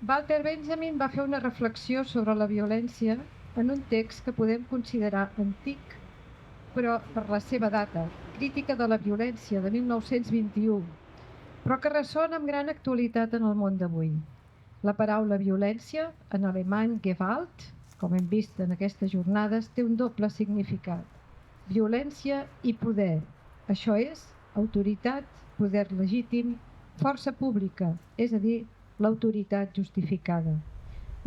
Walter Benjamin va fer una reflexió sobre la violència en un text que podem considerar antic, però per la seva data, Crítica de la violència de 1921, però que ressona amb gran actualitat en el món d'avui. La paraula violència, en alemany Gewalt, com hem vist en aquestes jornades, té un doble significat. Violència i poder. Això és autoritat, poder legítim, força pública, és a dir, l'autoritat justificada.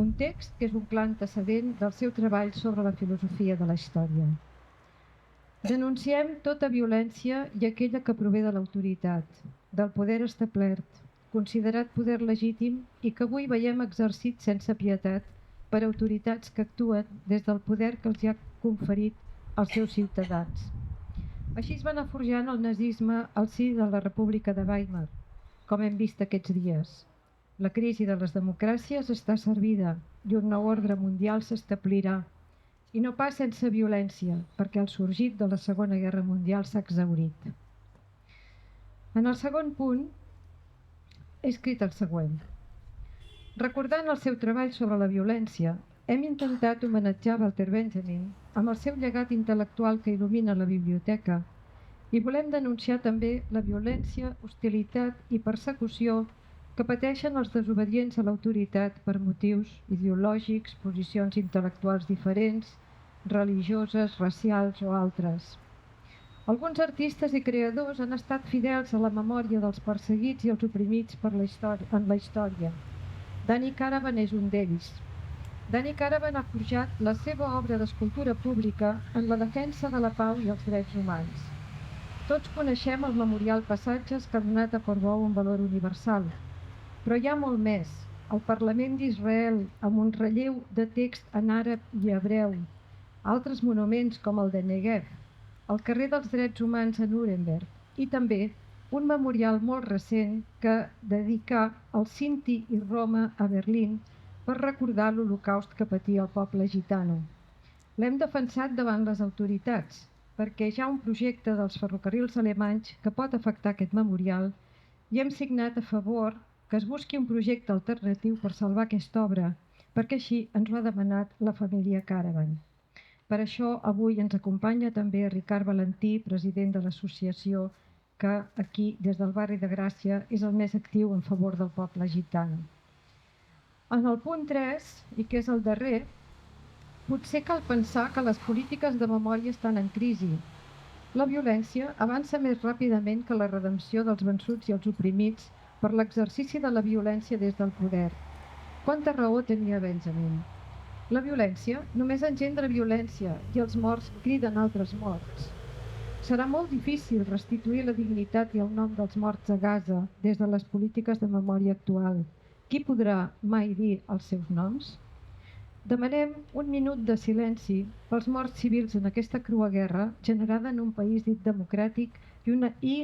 Un text que és un clar antecedent del seu treball sobre la filosofia de la història. Denunciem tota violència i aquella que prové de l'autoritat, del poder establert, considerat poder legítim i que avui veiem exercit sense pietat per autoritats que actuen des del poder que els ha conferit als seus ciutadans. Així es va anar forjant el nazisme al si de la República de Weimar, com hem vist aquests dies. La crisi de les democràcies està servida i un nou ordre mundial s'establirà. I no pas sense violència, perquè el sorgit de la Segona Guerra Mundial s'ha exhaurit. En el segon punt he escrit el següent. Recordant el seu treball sobre la violència, hem intentat homenatjar Walter Benjamin amb el seu llegat intel·lectual que il·lumina la biblioteca i volem denunciar també la violència, hostilitat i persecució que pateixen els desobedients a l'autoritat per motius ideològics, posicions intel·lectuals diferents, religioses, racials o altres. Alguns artistes i creadors han estat fidels a la memòria dels perseguits i els oprimits en la història. Danny Caravan és un d'ells. Danny Caravan ha forjat la seva obra d'escultura pública en la defensa de la pau i els drets humans. Tots coneixem el memorial Passatges que ha donat a Portbou un valor universal. Però hi ha molt més. El Parlament d'Israel, amb un relleu de text en àrab i hebreu, altres monuments com el de Negev, el carrer dels drets humans a Nuremberg i també un memorial molt recent que dedicà al Sinti i Roma a Berlín per recordar l'Holocaust que patia el poble gitano. L'hem defensat davant les autoritats perquè hi ha un projecte dels ferrocarrils alemanys que pot afectar aquest memorial i hem signat a favor que es busqui un projecte alternatiu per salvar aquesta obra, perquè així ens ho ha demanat la família Caravan. Per això avui ens acompanya també Ricard Valentí, president de l'associació, que aquí, des del barri de Gràcia, és el més actiu en favor del poble gitano. En el punt 3, i que és el darrer, potser cal pensar que les polítiques de memòria estan en crisi. La violència avança més ràpidament que la redempció dels vençuts i els oprimits per l'exercici de la violència des del poder. Quanta raó tenia Benjamin? La violència només engendra violència i els morts criden altres morts. Serà molt difícil restituir la dignitat i el nom dels morts a Gaza des de les polítiques de memòria actual. Qui podrà mai dir els seus noms? Demanem un minut de silenci pels morts civils en aquesta crua guerra generada en un país dit democràtic i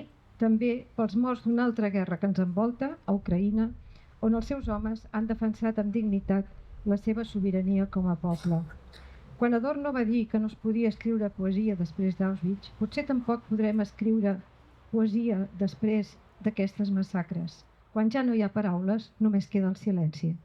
també pels morts d'una altra guerra que ens envolta, a Ucraïna, on els seus homes han defensat amb dignitat la seva sobirania com a poble. Quan Adorno va dir que no es podia escriure poesia després d'Auschwitz, potser tampoc podrem escriure poesia després d'aquestes massacres. Quan ja no hi ha paraules, només queda el silenci.